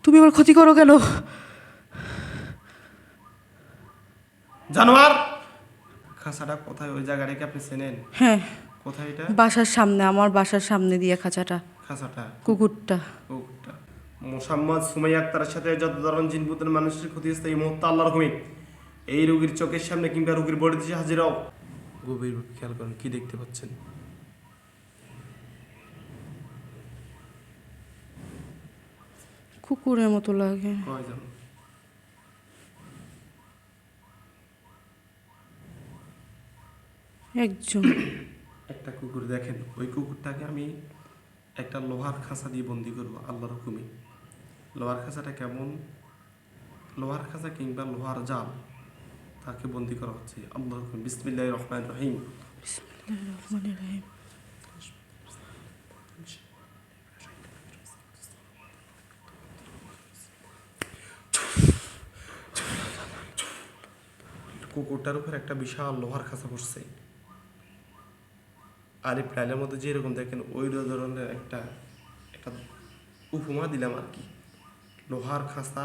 তুমি আমার ক্ষতি করো কেন? জানোয়ার! খাঁচাটা কোথায়? ওই জায়গাটাকে আপনি চেনেন? হ্যাঁ, কোথায় এটা? বাসার সামনে, আমার বাসার সামনে দিয়ে খাঁচাটা। খাঁচাটা, কুকুরটা। কুকুরটা। মোসাম্মদ সুমাইয়া আক্তারের সাথে যত ধরনের জিনভূতের মানুষের ক্ষতি হচ্ছে এই মুহূর্তে আল্লাহর হুকুমে এই রোগীর চোখের সামনে কিংবা রোগীর বডি দিশে হাজির হও। গভীরভাবে খেয়াল করুন কি দেখতে পাচ্ছেন। কুকুরের মতো লাগে। কয়জন? একজন। একটা কুকুর দেখেন, ওই কুকুরটাকে আমি একটা লোহার খাঁচা দিয়ে বন্দি করবো আল্লাহর হুকুমে। লোহার খাঁচাটা কেমন? লোহার খাঁচা কিংবা লোহার জাল, তাকে বন্দি করা হচ্ছে আল্লাহর হুকুমে। বিসমিল্লাহির রহমানির রহিম। বিসমিল্লাহির রহমানির রহিম। কুকুরটার উপর একটা বিশাল লোহার খাঁচা পড়ছে। আর এই প্রাণের মধ্যে যেরকম দেখেন ওই ধরনের একটা একটা উপমা দিলাম আর কি। লোহার খাঁচা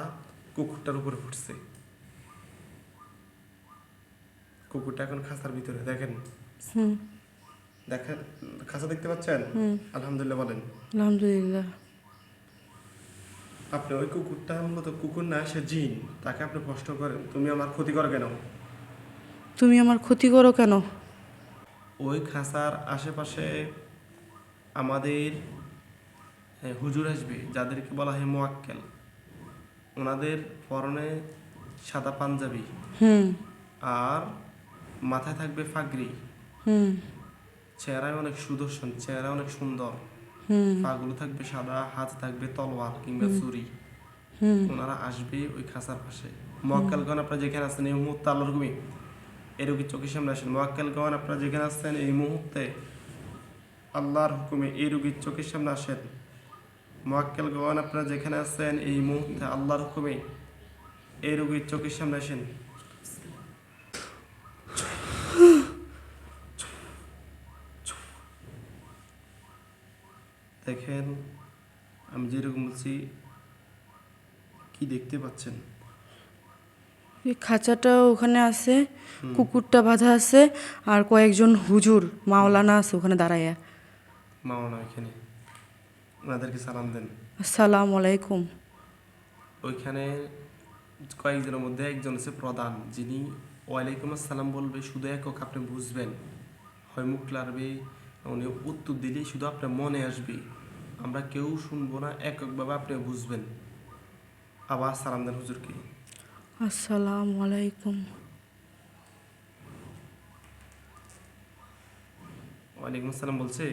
কুকুরটার উপরে ফুটছে। কুকুরটা এখন খাঁচার ভিতরে দেখেন। দেখেন খাঁচা দেখতে পাচ্ছেন? আলহামদুলিল্লাহ বলেন। আলহামদুলিল্লাহ। আপনি ওই কুকুরটা মূলত কুকুর না, সে জিন। তাকে আপনি কষ্ট করেন, তুমি আমার ক্ষতি করো কেন? তুমি আমার ক্ষতি করো কেন? ওই খাঁচার আশেপাশে আমাদের হুজুর আসবে, যাদেরকে বলা হয় মোয়াক্কেল। ওনাদের পরনে সাদা পাঞ্জাবি আর মাথায় থাকবে ফাগরি। চেহারায় অনেক সুদর্শন, চেহারা অনেক সুন্দর। পাগুলো থাকবে সাদা, হাত থাকবে তলোয়ার কিংবা ছুরি। ওনারা আসবে ওই খাঁচার পাশে। মোয়াক্কেলগণ আপনারা যেখানে আছেন এই মুহূর্তে আল্লাহর হুকুমে এই রোগীর চোখের সামনে আসেন। মোয়াক্কেলগণ আপনারা যেখানে আছেন এই মুহূর্তে আল্লাহর হুকুমে এই রোগীর চোখের সামনে আসেন। মোয়াক্কেলগণ আপনারা যেখানে আছেন এই মুহূর্তে আল্লাহর হুকুমে এই রোগীর চোখের সামনে আসেন। দেখেন আমি যেরকম বলছি কি দেখতে পাচ্ছেন? এই খাঁচাটা ওখানে আছে, কুকুরটা বাঁধা আছে, আর কয়েকজন হুজুর মাওলানা আছে ওখানে দাঁড়াইয়া। মাওনা ওইখানে, ওনাদেরকে সালাম দেন। আসসালামু আলাইকুম। ওইখানে কয়েকজনের মধ্যে একজন আছে প্রধান, যিনি ওয়ালাইকুম আসসালাম বলবে শুধু একক আপনি বুঝবেন, হয় মুখ লাড়বে, উনি উত্তর দিলেই শুধু আপনার মনে আসবে, আমরা কেউ শুনবো না, এককভাবে আপনি বুঝবেন। আবার সালাম দেন হুজুরকে। আসসালামু আলাইকুম। ওয়ালাইকুম আসসালাম বলছে।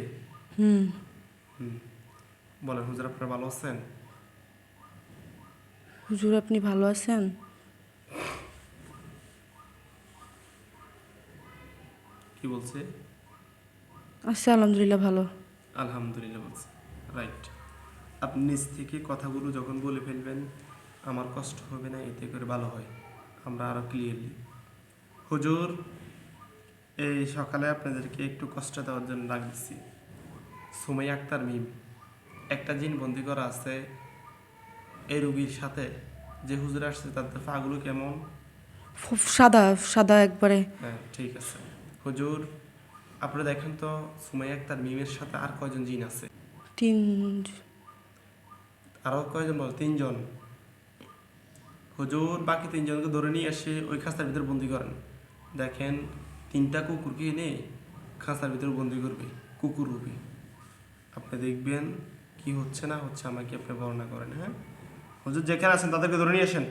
বলেন হুজুর আপনারা ভালো আছেন? হুজুর আপনি ভালো আছেন? কি বলছে? আচ্ছা, আলহামদুলিল্লাহ ভালো। আলহামদুলিল্লাহ বলছে, রাইট। আপনি নিজ থেকে কথাগুলো যখন বলে ফেলবেন আমার কষ্ট হবে না, এতে করে ভালো হয়, আমরা আরও ক্লিয়ারলি। হুজুর এই সকালে আপনাদেরকে একটু কষ্ট দেওয়ার জন্য ডাক দিচ্ছি। সুমাইয়া আক্তার মিম, একটা জিন বন্দি করা আছে এই রুগীর সাথে। যে হুজুর আসছে তাদের পাগুলো কেমন? খুব সাদা সাদা একবারে। হ্যাঁ ঠিক আছে হুজুর, আপনারা দেখেন তো সুমাইয়া আক্তার মিমের সাথে আর কয়জন জিন আছে? তিন। আরও কয়জন বল? 3 জন। হুজুর বাকি 3 জনকে ধরে নিয়ে এসে ওই খাঁচার ভিতরে বন্দি করেন। দেখেন 3টা কুকুরকে এনে খাঁচার ভিতরে বন্দি করবে, কুকুর রূপে। আপনি দেখবেন কি হচ্ছে না হচ্ছে আমাকে আপনি বর্ণনা করেন। হ্যাঁ হুজুর যেখানে আছেন তাদেরকে ধরে নিয়ে আসেন।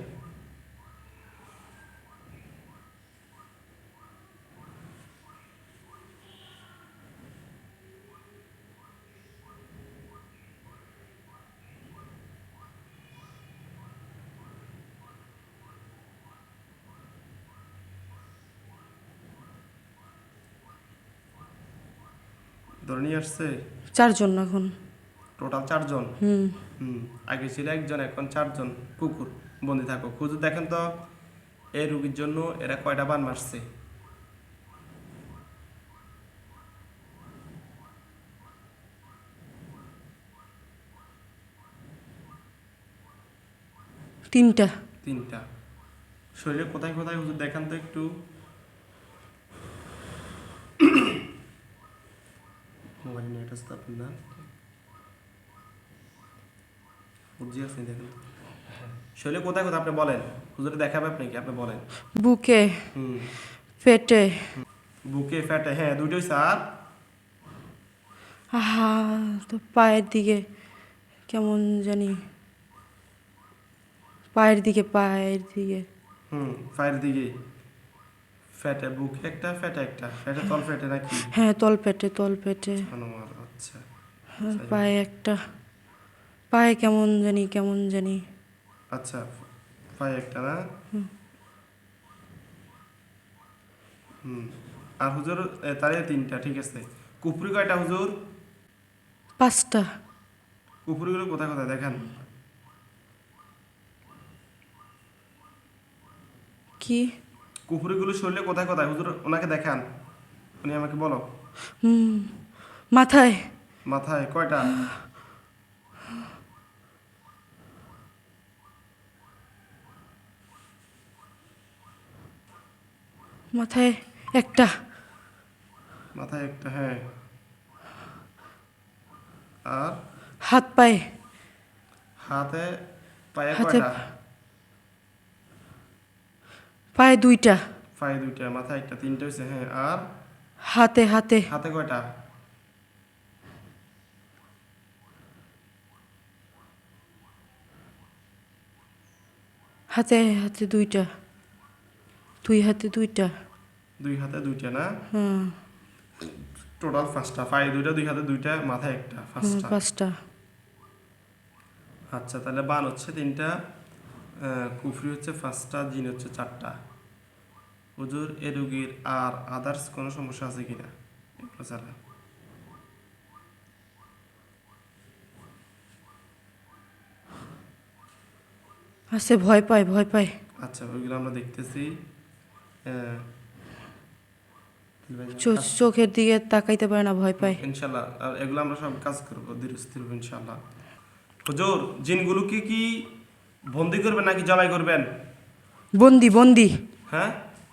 ধরে নিয়ে আসছে 4 জন এখন। টোটাল 4 জন। আগে ছিল 1 জন, এখন 4 জন কুকুর বন্দি থাকো। হুজুর দেখেন তো এই রুগীর জন্য এরা কয়টা বান মারছে? 3টা। 3টা। শরীরে কোথায় কোথায় হুজুর দেখান তো একটু। মোবাইল নেট আছে আপনার না? বুঝি আছে দেখেন। শরীরে কোথায় কোথায় আপনি বলেন, হুজুরে দেখাবে আপনাকে, আপনি বলেন। বুকে, হুম। পেটে, বুকে, ফ্যাটে, হ্যাঁ দুটোই স্যার। আহা, তো পায়ের দিকে কেমন জানি, পায়ের দিকে, পায়ের দিকে। পায়ের দিকে, ফ্যাটে, বুকে একটা, ফ্যাটে একটা, ফ্যাটে তল ফ্যাটে নাকি? হ্যাঁ, তলপেটে, তলপেটে। আনোয়ার, আচ্ছা। আর পায়ে একটা, পায়ে কেমন জানি, কেমন জানি। আচ্ছা, পায়ে একটা না? হুম। আর হুজুর তাহলে 3টা, ঠিক আছে। কুফরি কয়টা হুজুর? 5টা। কুফরিগুলো কোথায় কোথায় দেখান। কি? কুফরিগুলো শরীরে কোথায় কোথায় হুজুর ওনাকে দেখান, উনি আমাকে বলো। হুম, মাথায়, মাথায় কয়টা? মাথায় একটা। মাথায় একটা, হ্যাঁ। আর হাত পায়ে, হাতে, পায়ে হাতে, কয়টা? পায়ে 2টা। পায়ে 2টা, মাথায় একটা, 3টা হয়েছে, হ্যাঁ। আর হাতে, হাতে, হাতে কয়টা? হাতে, হাতে 2টা, 2 হাতে 2টা। 2 হাতে 2টা না? হুম, টোটাল 5টা। পায়ে 2টা, 2 হাতে 2টা, মাথায় একটা, 5টা। 5টা। আচ্ছা, তাহলে বান হচ্ছে 3টা, কুফরি হচ্ছে 5টা, জিন হচ্ছে 4টা। হুজুর এ রোগীর আর আদার্স কোনো সমস্যা আছে কিনা এগুলো ছাড়া? আছে, ভয় পায়, ভয় পায়। আচ্ছা, ওইগুলো আমরা দেখতেছি। আহ, চোখের দিকে তাকাইতে পারে না, ভয় পায়। ইনশাল্লাহ, আর এগুলো আমরা সব কাজ করবো ধীরে স্থির ইনশাল্লাহ। হুজুর জিনগুলোকে কি বন্দি করবেন নাকি জবাই করবেন? বন্দি, বন্দি, হ্যাঁ,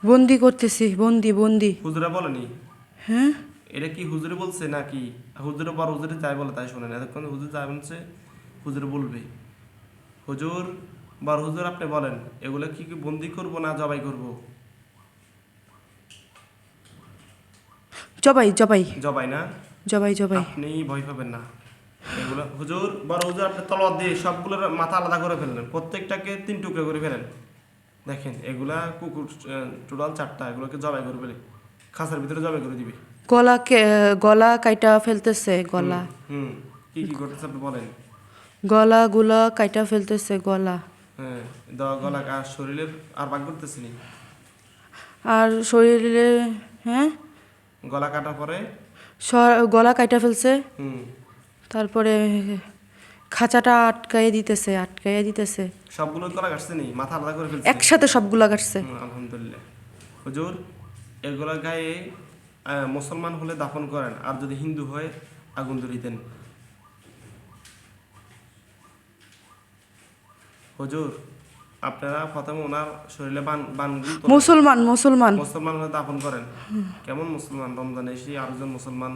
বন্দি করতেছি, বন্দি, বন্দি। হুজুরা বলেনি? হ্যাঁ, এটা কি হুজুরে বলছে নাকি? হুজুরে বড় হুজুরে যাই বলে তাই শোনেন, এতক্ষণ হুজুর যাই বলছে, হুজুরে বলবে। হুজুর, বড় হুজুর আপনি বলেন, এগুলো কি কি বন্দি করবো না জবাই করব? জবাই, জবাই, জবাই না? জবাই, জবাই। আপনি ভয় পাবেন না। এগুলো হুজুর, বড় হুজুর আপনি তলোয়ার দিয়ে সবগুলোর মাথা আলাদা করে ফেললেন, প্রত্যেকটাকে 3 টুকরো করে ফেলেন। দেখেন এগুলা কুকুর টোটাল 4টা, এগুলোকে জবাই করে ফেলে খাঁচার ভিতরে জবাই করে দিবে। গলা কাইটা ফেলতেছে, গলা, হুম। কি কি করতেছে আপনি বলেন। গলা গুলা কাইটা ফেলতেছে, গলা। হ্যাঁ, গলা আর শরীরের আর ভাগ করতেছে নি। আর শরীরে, হ্যাঁ, গলা কাটার পরে গলা কাইটা ফেলছে। হুম, তারপরে খাঁচাটা আটকাইয়ে দিতেছে, আটকাইয়ে দিতেছে। সবগুলো গলা কাটছে নি, মাথা আলাদা করে ফেলছে। একসাথে সবগুলা কাটছে। আলহামদুলিল্লাহ। হুজুর এগুলোর গায়ে মুসলমান হলে দাফন করেন, আর যদি হিন্দু হয় আগুন ধরিয়ে দেন। হুজুর আপনারা প্রথমে ওনার শরীরে বানগুলো তোলেন। মুসলমান, মুসলমান। মুসলমান হলে দাফন করেন। কেমন মুসলমান? রমজানে এসে আরেকজন মুসলমান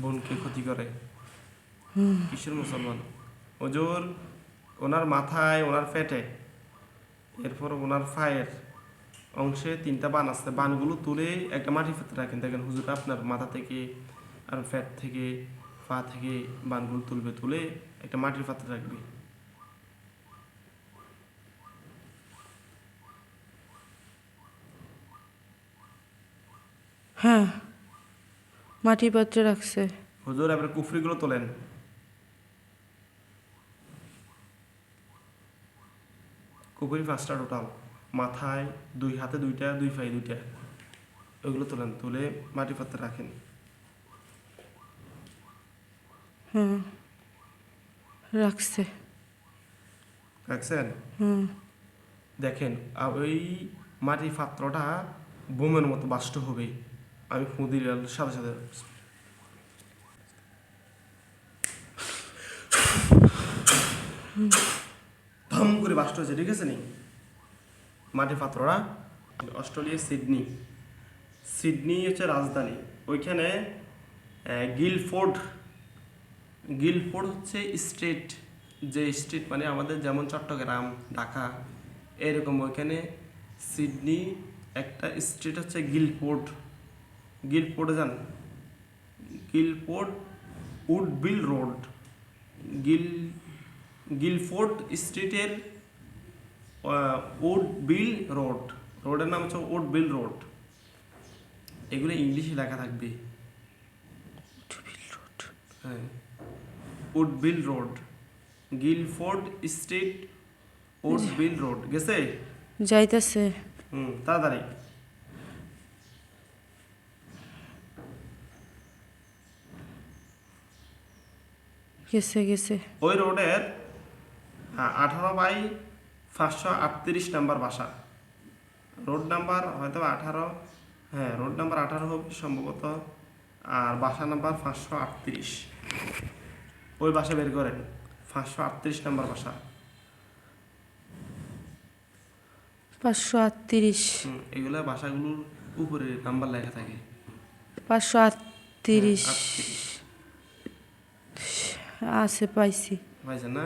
বোনকে ক্ষতি করে, কিসের মুসলমান? হুজুর ওনার মাথায়, ওনার পেটে, এরপর ওনার পায়ের অংশে 3টা বান আছে, বানগুলো তুলে একটা মাটির পাত্রে রাখেন। দেখেন হুজুর আপনার মাথা থেকে আর পেট থেকে, পা থেকে বানগুলো তুলবে, তুলে একটা মাটির পাত্রে রাখবে। হ্যাঁ, মাটির পাত্রে রাখছে। হুজুর এবার কুফরিগুলো তোলেন। কুফরি 5টা টোটাল, মাথায়, 2 হাতে 2টা, 2 পায়ে 2টা, ওইগুলো তোলেন, তুলে মাটির পাত্রে রাখেন। হুম, রাখছে। রাখছেন? হুম, দেখেন ওই মাটির পাত্রটা বোমের মতো বাষ্ট হবে। আমি ফু দিলে সাথে সাথে ধাম থম করে বাস্ট হয়েছে, ঠিক আছে নি মাটি পাত্ররা। অস্ট্রেলিয়ার সিডনি, সিডনি হচ্ছে রাজধানী। ওইখানে গিলফোর্ড, গিলফোর্ড হচ্ছে স্টেট, যে স্টেট মানে আমাদের যেমন চট্টগ্রাম, ঢাকা এরকম, ওইখানে সিডনি একটা স্টেট হচ্ছে গিলফোর্ড। গিলফোর্ডে যান, গিলফোর্ড উডবিল রোড, গিলফোর্ড স্ট্রিটের উডবিল রোড, রোডের নাম হচ্ছে উডবিল রোড। এগুলো ইংলিশে লেখা থাকবে। হ্যাঁ, উডবিল রোড, গিলফোর্ড স্ট্রিট, উডবিল রোড। গেছে? যাইতেছে। তাড়াতাড়ি। গেছে গেছে। ওই রোডের 18/538 নাম্বার বাসা। রোড নাম্বার হয়তো 18, হ্যাঁ রোড নাম্বার 18 হবে সম্ভবত, আর বাসা নাম্বার 538। ওই বাসা বের করেন, 538 নাম্বার বাসা। 538। এগুলো বাসাগুলোর উপরে নাম্বার লেখা থাকে। 538 38 আছে, পাইছি। পাইছেন না?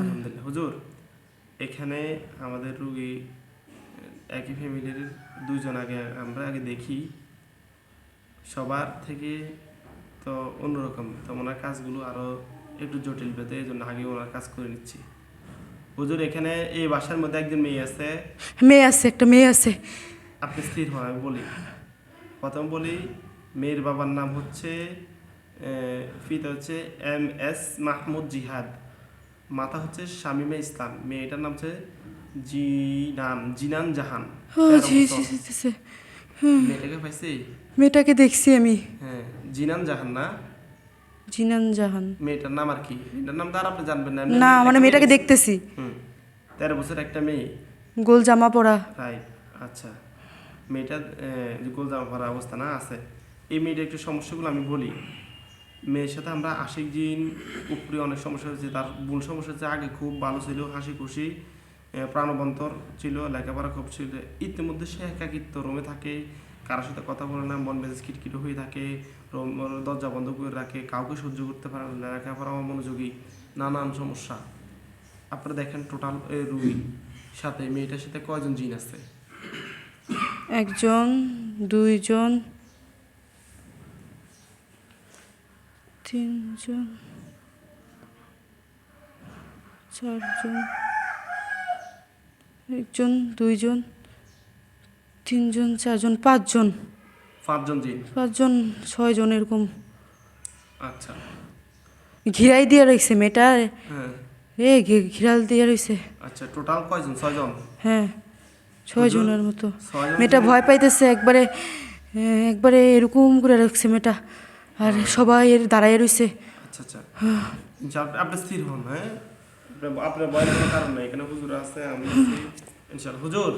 আলহামদুলিল্লাহ। হুজুর, এখানে আমাদের রুগী একই ফ্যামিলির দুইজন আমরা আগে দেখি, সবার থেকে তো অন্যরকম, তো ওনার কাজগুলো আরও একটু জটিল পেতে, এই জন্য আগে ওনার কাজ করে নিচ্ছি। হুজুর, এখানে এই বাসার মধ্যে একজন মেয়ে আছে। মেয়ে আছে, একটা মেয়ে আছে। আপনি স্থির হন, আমি বলি। প্রথম বলি, মেয়ের বাবার নাম হচ্ছে পিতা হচ্ছে MS মাহমুদ জিহাদ, মাতা হচ্ছে শামিমা ইসলাম, মেয়েটার নাম হচ্ছে জিনান জাহান। মেয়েটাকে পাইছি? মেয়েটাকে দেখছি আমি। হ্যাঁ, জিনান জাহান না? জিনান জাহান। মেয়েটার নাম আর কি? মেয়েটার নাম তার আপনি জানবেন না? না, মানে মেয়েটাকে দেখতেছি। 13 বছর একটা মেয়ে, গোল জামা পরা। রাইট। আচ্ছা, মেয়েটা গোল জামা পরা অবস্থা না আছে। এই মেয়েটার একটু সমস্যাগুলো আমি বলি। মেয়ের সাথে আমরা আশিক জিন উপরে অনেক সমস্যা হয়েছে। তার মূল সমস্যা হচ্ছে আগে খুব ভালো ছিল, হাসি খুশি, প্রাণবন্তর ছিল, লেখাপড়া খুব ছিল। ইতিমধ্যে সে একাকিত্ব, রুমে থাকে, কারোর সাথে কথা বলে না, মন মেজাজ খিটখিট হয়ে থাকে, দরজা বন্ধ করে রাখে, কাউকে সহ্য করতে পারে না, লেখাপড়া অমনোযোগী, নানান সমস্যা। আপনারা দেখেন টোটাল রুগী সাথে মেয়েটার সাথে কয়জন জিন আছে? 1 জন, 2 জন, 3 জন, 4 জন, 1 জন, 2 জন, 3 জন, 4 জন, 5 জন। 5 জন জিন। 5 জন, 6 জন এরকম। আচ্ছা, ঘিরাই দিয়ে রয়েছে মেয়েটা। হ্যাঁ। ঘিরাল দিয়ে রয়েছে। আচ্ছা, টোটাল কয়জন? 6 জন। হ্যাঁ, 6 জনের মতো। 6 জন মেয়েটা ভয় পাইতেছে একবারে, একবারে এরকম করে রাখছে মেয়েটা, আর সবাই দাঁড়ায় রয়েছে। আচ্ছা আচ্ছা, আপনি স্থির হন। হ্যাঁ, আপনার ভয়ের কোনো কারণ নেই, এখানে হুজুর আছে, আমি আছি ইনশাআল্লাহ। হুজুর,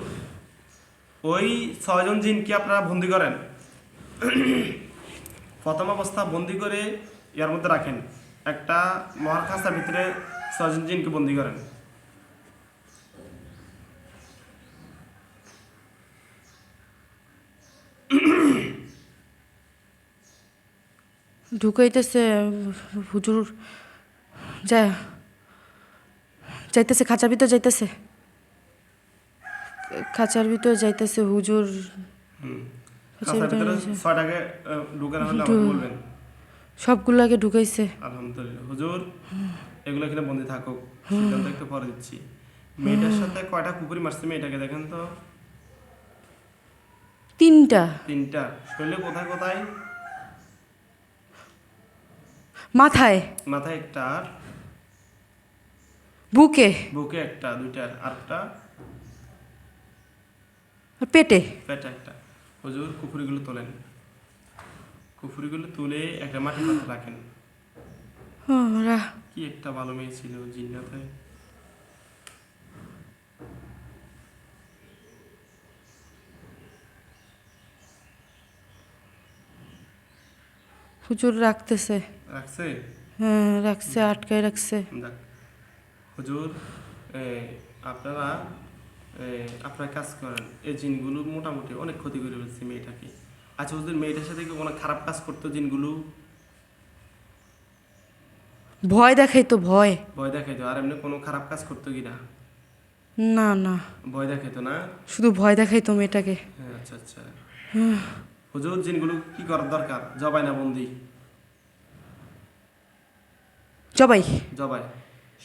ওই 6 জন জিন কি আপনারা বন্দি করেন? প্রথম অবস্থা বন্দি করে এর মধ্যে রাখেন, একটা মহাখাস্তার ভিতরে 6 জন জিনকে বন্দি করেন। ঢুকাইতেছে হুজুর, যাইতেছে খাঁচার ভিতর, যাইতেছে খাঁচার ভিতর, যাইতেছে হুজুর। খাঁচার ভিতরে 6টাকে ঢুকানো হলে আমাকে বলবেন। সবগুলোকে ঢুকাইছে। আলহামদুলিল্লাহ। হুজুর, এগুলো এখানে বন্দি থাকুক, সিদ্ধান্ত একটু পরে দিচ্ছি। মেয়েটার সাথে কয়টা কুকুরি মারছে মেয়েটাকে দেখেন তো? 3টা। 3টা। শরীরে কোথায় কোথায়? মাথায়, মাথায় একটা, আর বুকে, বুকে একটা, 2টা, আরেকটা আর পেটে। পেটে একটা। হুজুর, কুকুরিগুলো তোলেন, কুকুরিগুলো তুলে একটা মাটির পাত্রে রাখেন। কি একটা ভালো মেয়ে ছিল জিন্নাতে। হুজুর রাখতেছে। রাখছে? হ্যাঁ, রাখছে, আটকায় রাখছে। হুজুর, এ, আপনারা আপনারা কাজ করেন, এই জিনগুলো মোটামুটি অনেক ক্ষতি করে ফেলছে মেয়েটাকে। আচ্ছা হুজুর, মেয়েটার সাথে কি কোনো খারাপ কাজ করতো জিনগুলো? ভয় দেখাই তো, ভয়। ভয় দেখাইতো? আর এমনি কোনো খারাপ কাজ করতো কি না? না না, ভয় দেখাইতো না? শুধু ভয় দেখাই তো মেয়েটাকে। হ্যাঁ, আচ্ছা আচ্ছা। হুজুর, জিনগুলো কি করার দরকার? জবাই না বন্দি? জবাই। জবাই।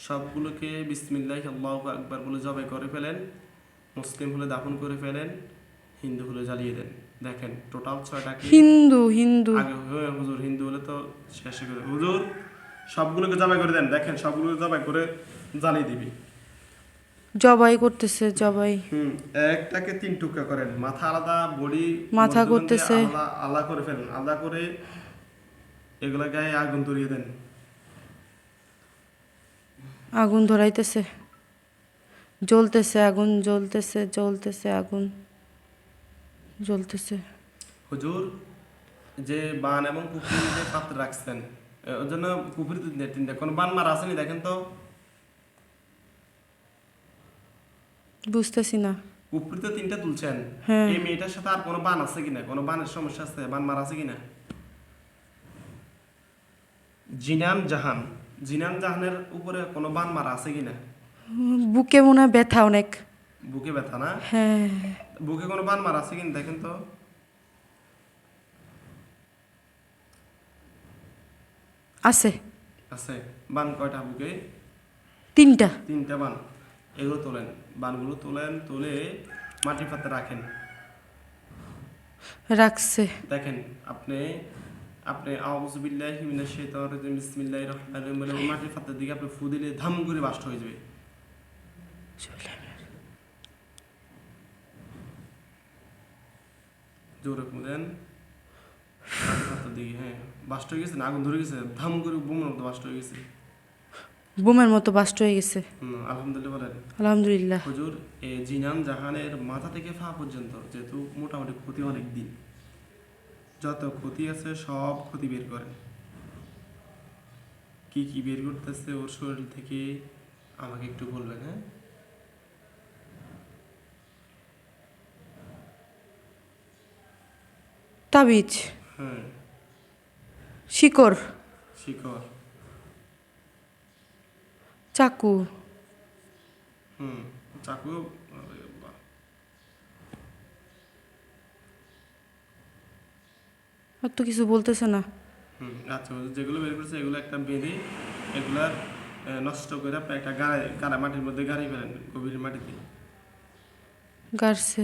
সবগুলোকে বিসমিল্লাহ আল্লাহু আকবার বলে জবাই করে ফেলেন। মুসলিম হলে দাফন করে ফেলেন, হিন্দু হলে জ্বালিয়ে দেন। দেখেন টোটাল 6টাকে। হিন্দু হিন্দু আগে হ্যাঁ হুজুর, হিন্দু হলে তো শেষ করে হুজুর, সবগুলোকে জবাই করে দেন। দেখেন সবগুলোকে জবাই করে জ্বালিয়ে দিবি। জবাই করতেছে, জবাই। একটাকে 3 টুকরা করেন, মাথা আলাদা, বডি মাথা করতেছে। আলাদা আলাদা করে ফেলেন। আলাদা করে এগুলা গায়ে আগুন ধরিয়ে দেন। আগুন ধরাইতেছে, জ্বলতেছে আগুন, জ্বলতেছে জ্বলতেছে আগুন, জ্বলতেছে। হুজুর, যে বান এবং কুফরি যে পাত্র রাখছেন, ওর জন্য কুফরি তিনটে, কোনো বান মারা আসেনি দেখেন তো? বুঝতেছি না। কুফরি তো 3টা তুলছেন। হ্যাঁ। এই মেয়েটার সাথে আর কোনো বান আছে কিনা? কোনো বানের সমস্যা আছে? বান মারা আছে কিনা? জিনান জাহান, জিনান জাহানের উপরে কোনো বান মারা আছে কিনা? বুকে মনে হয় ব্যথা অনেক। বুকে ব্যথা না? হ্যাঁ। বুকে কোনো বান মারা আছে কিনা দেখেন তো? আছে। আছে। বান কয়টা বুকে? 3টা। 3টা বান। এগুলো তোলেন, বানগুলো তোলেন, তুলে মাটির পাত্রে রাখেন। রাখছে। দেখেন আপনি আপনি আউযু বিল্লাহি মিনাশ শাইতানির রাজিম বিসমিল্লাহির রহমানির রহিম বলে মাটির পাত্রের দিকে আপনি ফু দিলে ধাম করে বাস্ট হয়ে যাবে। জোরে ফু দেন মাটির পাত্রের দিকে। হ্যাঁ, বাস্ট হয়ে গেছে না? আগুন ধরে গেছে? ধাম করে বোমের মতো বাস্ট হয়ে গেছে। বোমের মতো বাস্ট হয়ে গেছে। আলহামদুলিল্লাহ বলেন। আলহামদুলিল্লাহ। হুজুর, এই জিনান জাহানের মাথা থেকে পা পর্যন্ত যেহেতু মোটামুটি ক্ষতি অনেক দিন, যত ক্ষতি আছে সব ক্ষতি বের করেন। কি কি বের করতেছে ওর শরীর থেকে আমাকে একটু বলবেন। হ্যাঁ, তাবিজ, হ্যাঁ, শিকড়, শিকড়, চাকু। চাকু। আরে বাহ। আর তো কিছু বলতেছে না। আচ্ছা হুজুর, যেগুলো বের করছে এগুলো একটা বেঁধে এগুলার নষ্ট করে আপনি একটা গাড়া মাটির মধ্যে গাড়ি ফেলেন, গভীর মাটিতে। গাড়ছে,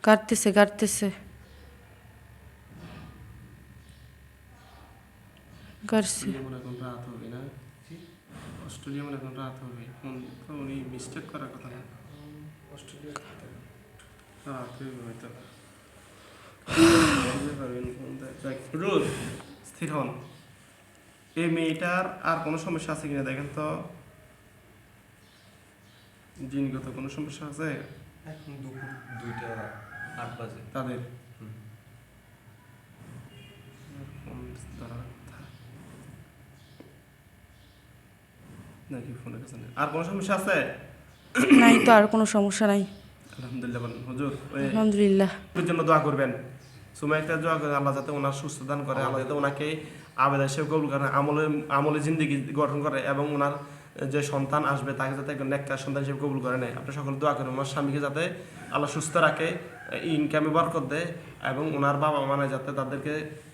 গাড়তেছে গাড়তেছে, গাড়ছে। অস্ট্রেলিয়া মনে এখন রাত হবে না? অস্ট্রেলিয়া মনে এখন রাত হবে। তো উনি মিস্টেক করার কথা না। অস্ট্রেলিয়া রাত হইবে হয়তো। রোজ স্থির হন। এই মেয়েটার আর কোনো সমস্যা আছে কিনা দেখেন তো? জিনগত কোনো সমস্যা আছে? এখন দুপুর 2টা 8 বাজে। তাদের নাকি ফোনের কাছে নেই? আর কোনো সমস্যা আছে? নাই তো, আর কোনো সমস্যা নাই। আলহামদুলিল্লাহ বলেন হুজুর। আলহামদুলিল্লাহ। ওর জন্য দোয়া করবেন। সুমাইয়াকে দোয়া করেন আল্লাহ যাতে ওনার সুস্থ দান করে, আল্লাহ যাতে ওনাকে আবেদা হিসেবে কবুল করে, আমলে জিন্দেগি গঠন করে এবং ওনার যে সন্তান আসবে তাকে যাতে একজন নেককার সন্তান হিসেবে কবুল করে নেয়। আপনি সকলে দোয়া করেন ওনার স্বামীকে যাতে আল্লাহ সুস্থ রাখে, ইনকামে বরকত দেয় এবং ওনার বাবা মানে যাতে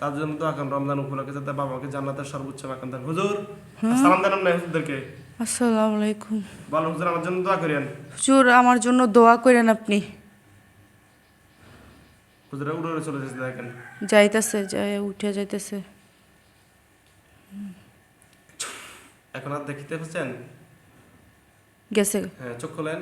তার জন্য দোয়া করেন রমজান উপলক্ষে যাতে বাবা মাকে জান্নাতের সর্বোচ্চ মাকাম দেন। হুজুর সালাম দেন না হুজুরদেরকে? আসসালামু আলাইকুম। বলো হুজুর আমার জন্য দোয়া করেন। হুজুর আমার জন্য দোয়া করেন আপনি। হুজুরা উড়ে উড়ে চলে যাচ্ছে দেখেন। যাইতেছে, যায় উঠে যাইতেছে। এখন আর দেখতে পাচ্ছেন? গেছে। হ্যাঁ, চোখ খোলেন।